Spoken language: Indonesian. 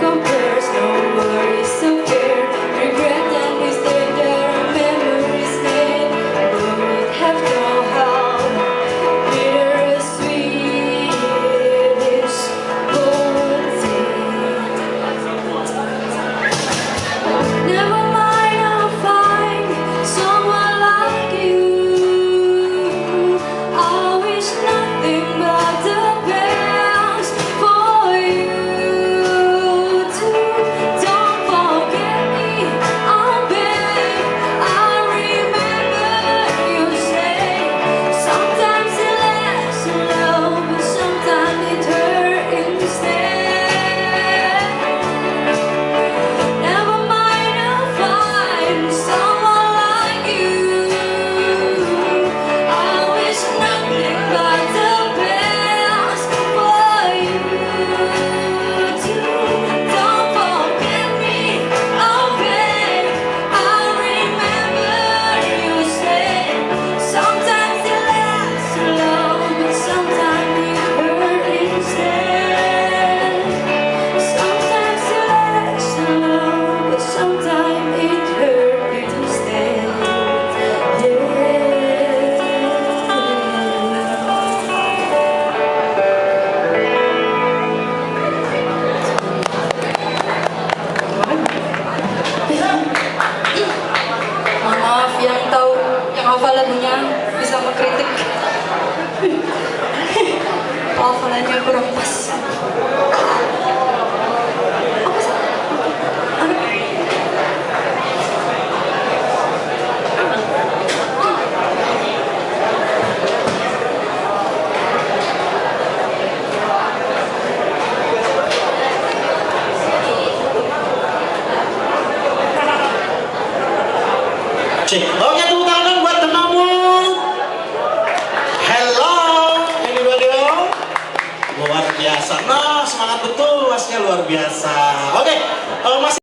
compares, no worries so fair. Regret and mistake, there are memories made. Would have known how bittersweet this whole thing. Never mind, I'll find someone like you. I wish nothing but the best for you too. Don't forget me, I'll beg. I remember you say sometimes it lasts in love, but sometimes it hurts instead. Never mind, I'll find someone like you. I wish nothing but the best for you too. Don't forget me, I'll beg. I remember you say sometimes it lasts in love, but sometimes it hurts instead. Sometimes it lasts in love, but sometimes it hurts instead. Maaf, yang tahu, yang hafal lagunya bisa mengkritik. Hafalannya kurang pas. Cek. Oke, tepuk tangan buat temanmu. Hello, anybody? Luar biasa. Nah, semangat betul, wasnya luar biasa. Oke, masih